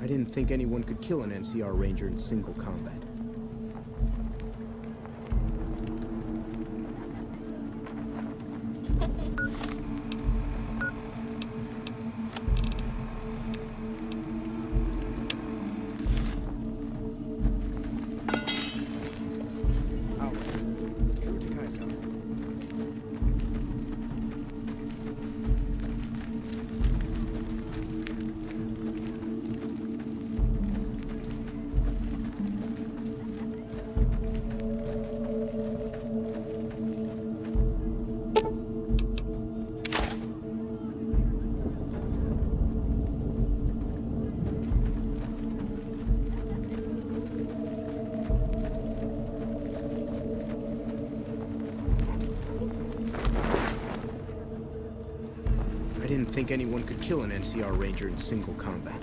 didn't think anyone could kill an NCR Ranger in single combat. I didn't think anyone could kill an NCR Ranger in single combat.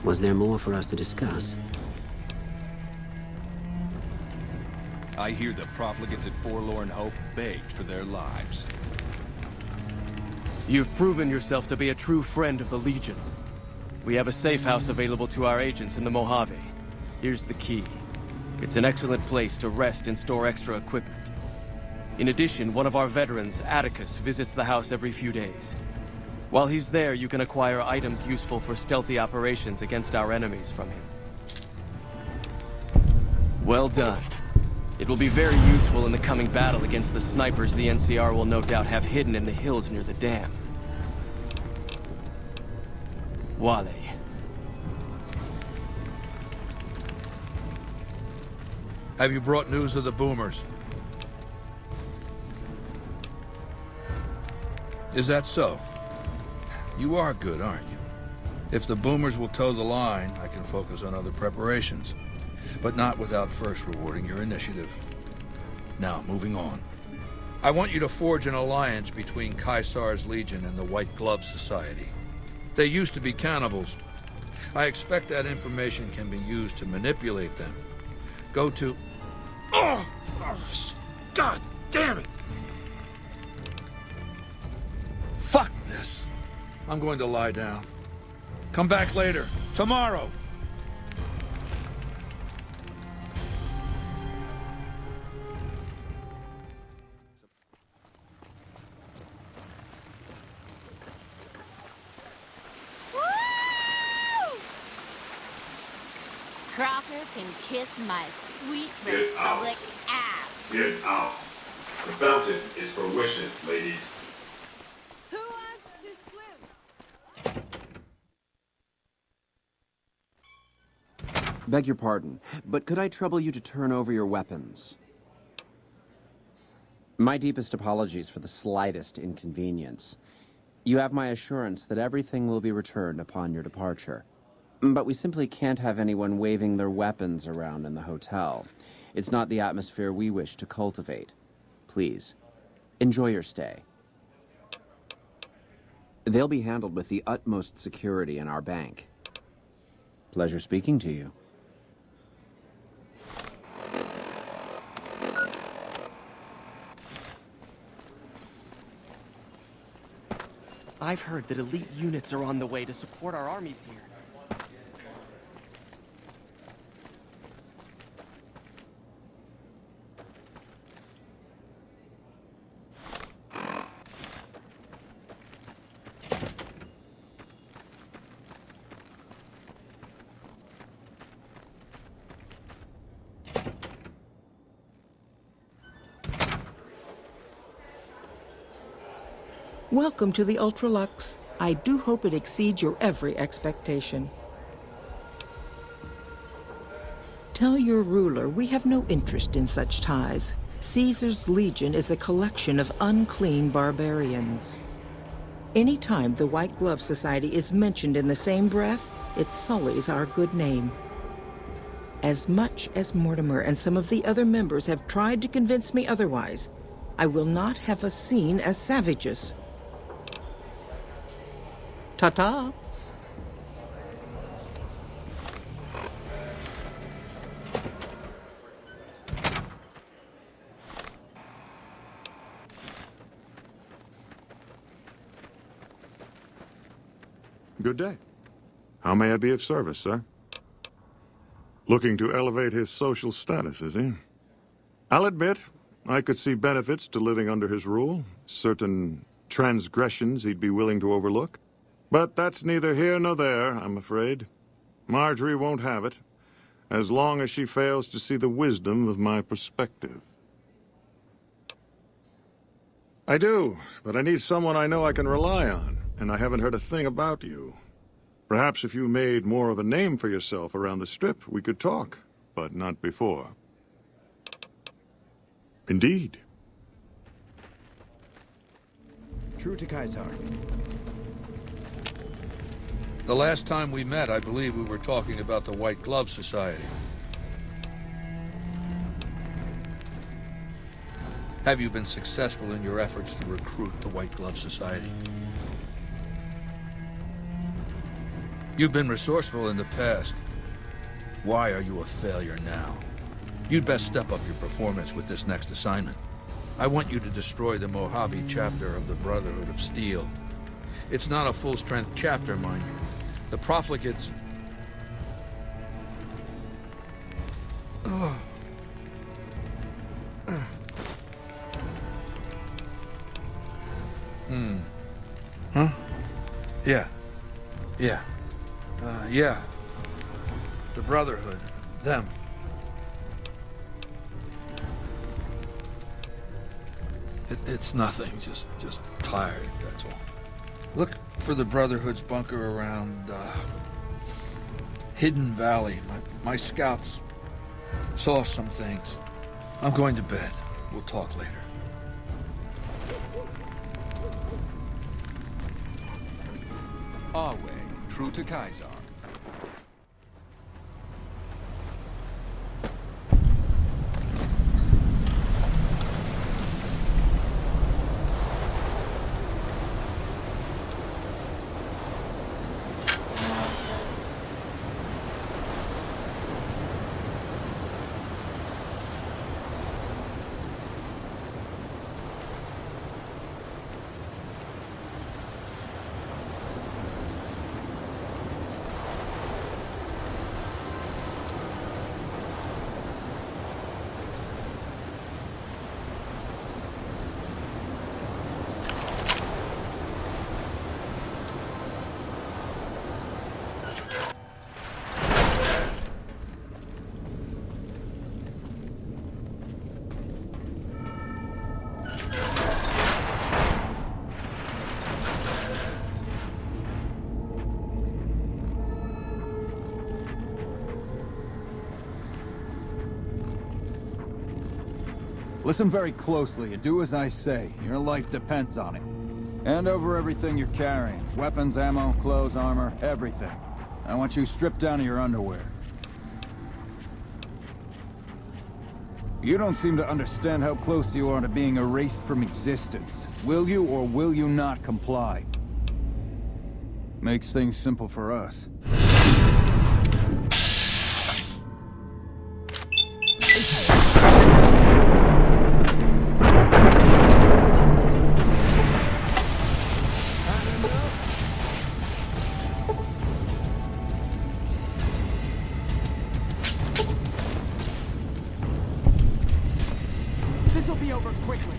Was there more for us to discuss? I hear the profligates at Forlorn Hope begged for their lives. You've proven yourself to be a true friend of the Legion. We have a safe house available to our agents in the Mojave. Here's the key. It's an excellent place to rest and store extra equipment. In addition, one of our veterans, Atticus, visits the house every few days. While he's there, you can acquire items useful for stealthy operations against our enemies from him. Well done. It will be very useful in the coming battle against the snipers the NCR will no doubt have hidden in the hills near the dam. Wale. Have you brought news of the boomers? Is that so? You are good, aren't you? If the boomers will toe the line, I can focus on other preparations. But not without first rewarding your initiative. Now, moving on. I want you to forge an alliance between Caesar's Legion and the White Glove Society. They used to be cannibals. I expect that information can be used to manipulate them. Go to... Oh! God damn it! Fuck this. I'm going to lie down. Come back later. Tomorrow. Crocker can kiss my sweet Get Republic out. ass. Get out. The fountain is for wishes, ladies. Who wants to swim? Beg your pardon, but could I trouble you to turn over your weapons? My deepest apologies for the slightest inconvenience. You have my assurance that everything will be returned upon your departure. But we simply can't have anyone waving their weapons around in the hotel. It's not the atmosphere we wish to cultivate. Please, enjoy your stay. They'll be handled with the utmost security in our bank. Pleasure speaking to you. I've heard that elite units are on the way to support our armies here. Welcome to the Ultralux. I do hope it exceeds your every expectation. Tell your ruler we have no interest in such ties. Caesar's Legion is a collection of unclean barbarians. Anytime the White Glove Society is mentioned in the same breath, it sullies our good name. As much as Mortimer and some of the other members have tried to convince me otherwise, I will not have us seen as savages. Ta-ta! Good day. How may I be of service, sir? Looking to elevate his social status, is he? I'll admit, I could see benefits to living under his rule. Certain transgressions he'd be willing to overlook. But that's neither here nor there, I'm afraid. Marjorie won't have it, as long as she fails to see the wisdom of my perspective. I do, but I need someone I know I can rely on, and I haven't heard a thing about you. Perhaps if you made more of a name for yourself around the Strip, we could talk, but not before. Indeed. True to Kaisar. The last time we met, I believe we were talking about the White Glove Society. Have you been successful in your efforts to recruit the White Glove Society? You've been resourceful in the past. Why are you a failure now? You'd best step up your performance with this next assignment. I want you to destroy the Mojave chapter of the Brotherhood of Steel. It's not a full-strength chapter, mind you. The profligates... Huh? Yeah. Yeah. The Brotherhood. Them. It's nothing. Just tired, that's all. Look for the Brotherhood's bunker around, Hidden Valley. My scouts saw some things. I'm going to bed. We'll talk later. Our way, true to Kaisar. Listen very closely and do as I say. Your life depends on it. Hand over everything you're carrying. Weapons, ammo, clothes, armor, everything. I want you stripped down to your underwear. You don't seem to understand how close you are to being erased from existence. Will you or will you not comply? Makes things simple for us. This'll be over quickly.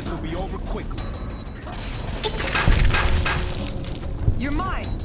this will be over quickly. You're mine.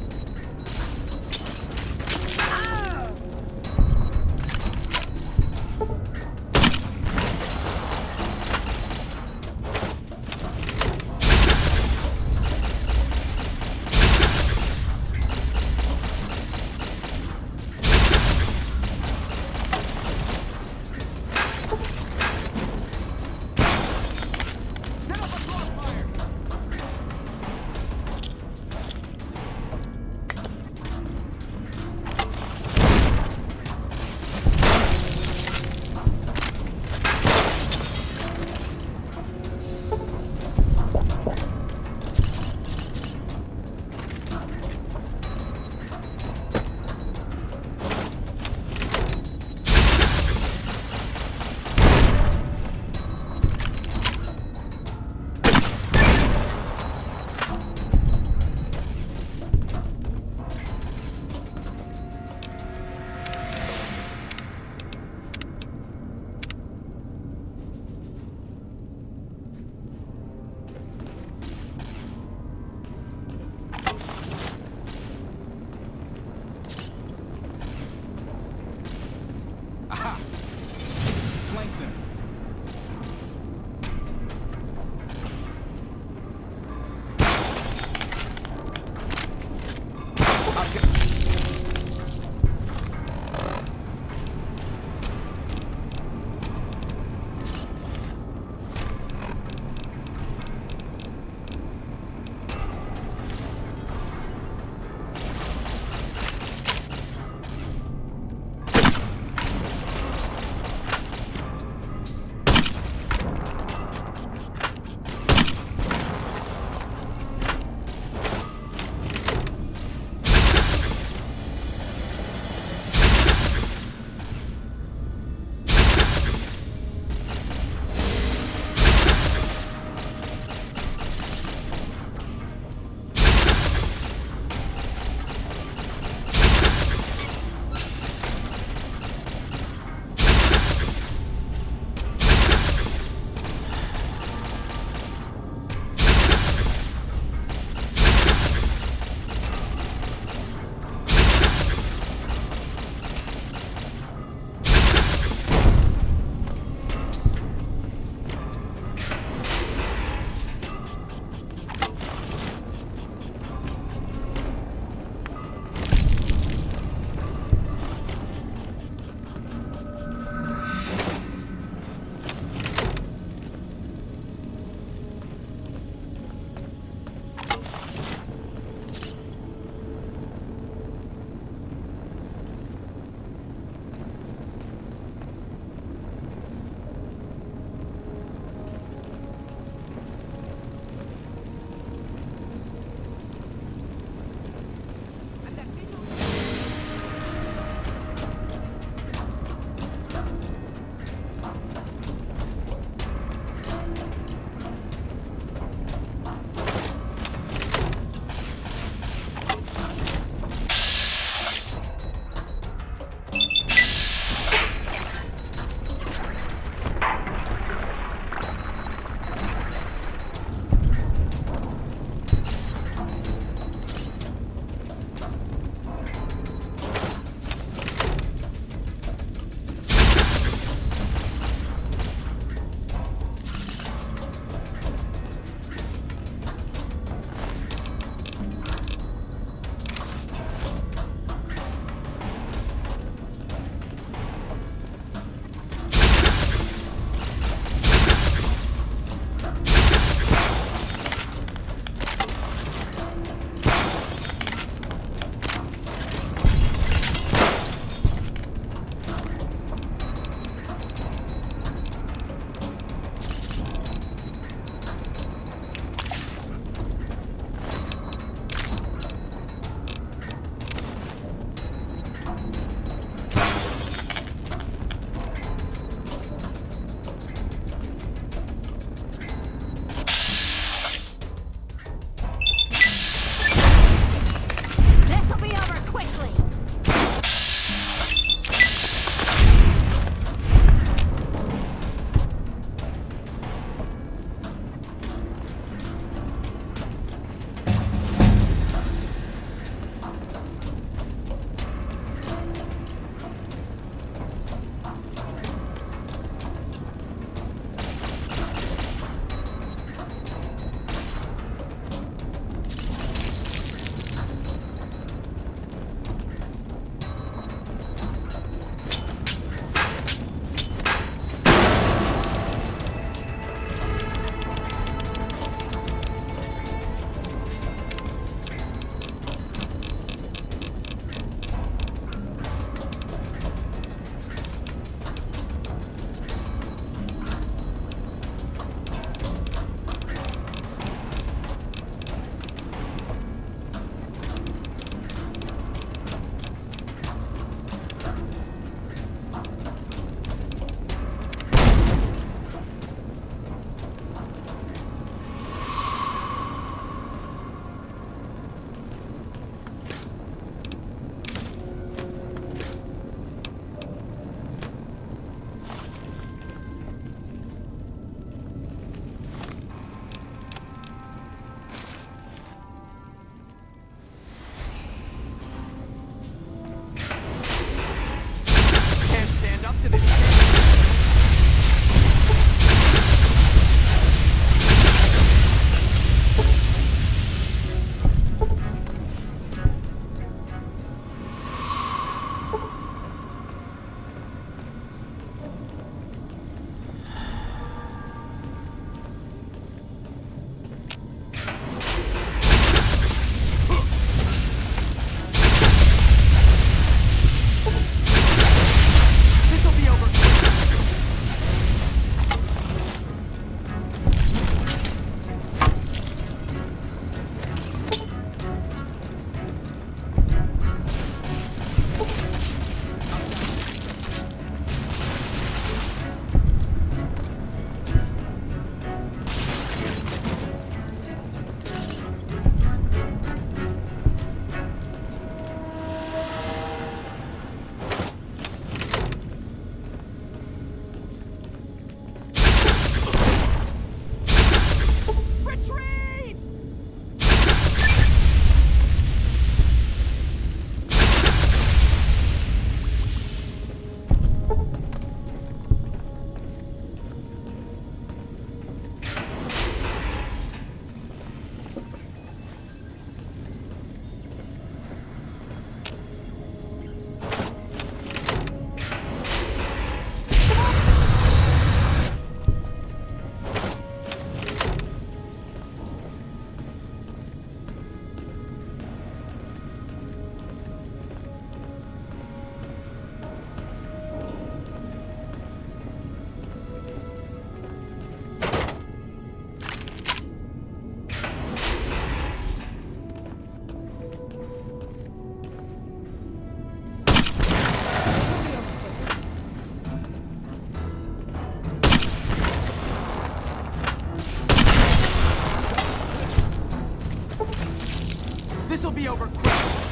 This'll be over quick.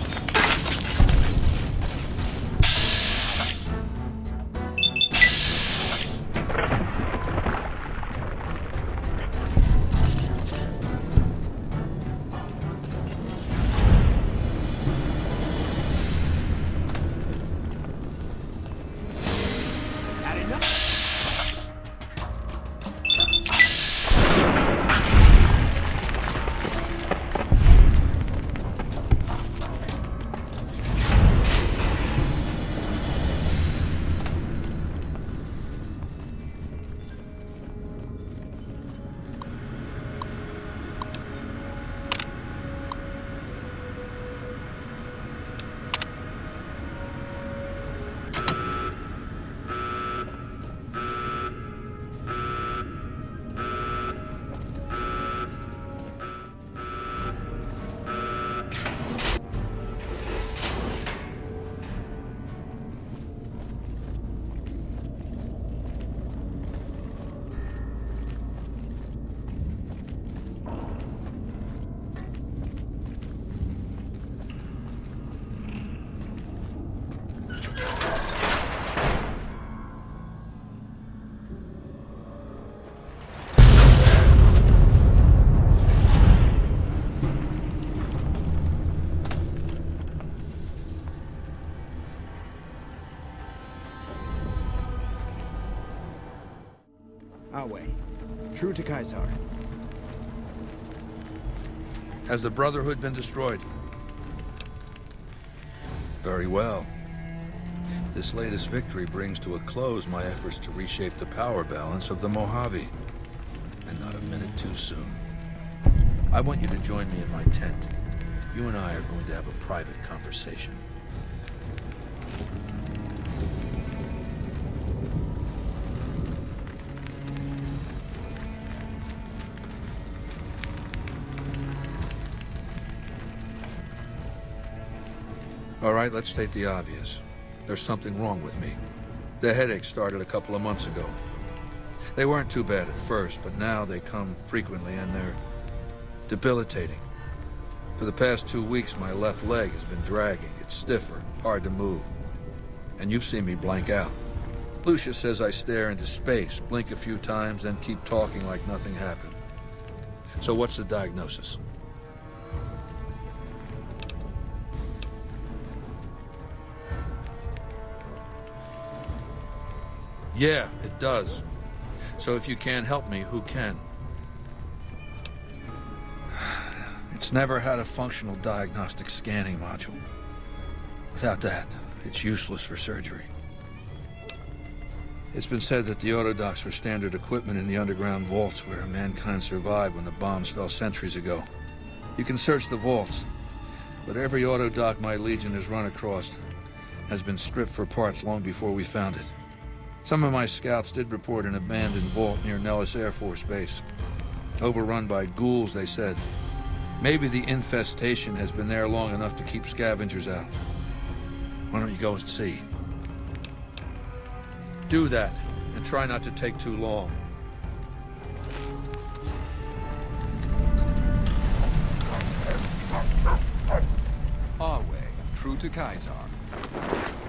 Awe. True to Kaisar. Has the Brotherhood been destroyed? Very well. This latest victory brings to a close my efforts to reshape the power balance of the Mojave. And not a minute too soon. I want you to join me in my tent. You and I are going to have a private conversation. All right, let's state the obvious. There's something wrong with me. The headaches started a couple of months ago. They weren't too bad at first, but now they come frequently and they're debilitating. For the past 2 weeks, my left leg has been dragging. It's stiffer, hard to move. And you've seen me blank out. Lucia says I stare into space, blink a few times, then keep talking like nothing happened. So what's the diagnosis? Yeah, it does. So if you can't help me, who can? It's never had a functional diagnostic scanning module. Without that, it's useless for surgery. It's been said that the autodocs were standard equipment in the underground vaults where mankind survived when the bombs fell centuries ago. You can search the vaults, but every autodoc my Legion has run across has been stripped for parts long before we found it. Some of my scouts did report an abandoned vault near Nellis Air Force Base. Overrun by ghouls, they said. Maybe the infestation has been there long enough to keep scavengers out. Why don't you go and see? Do that, and try not to take too long. Awe, true to Kaisar.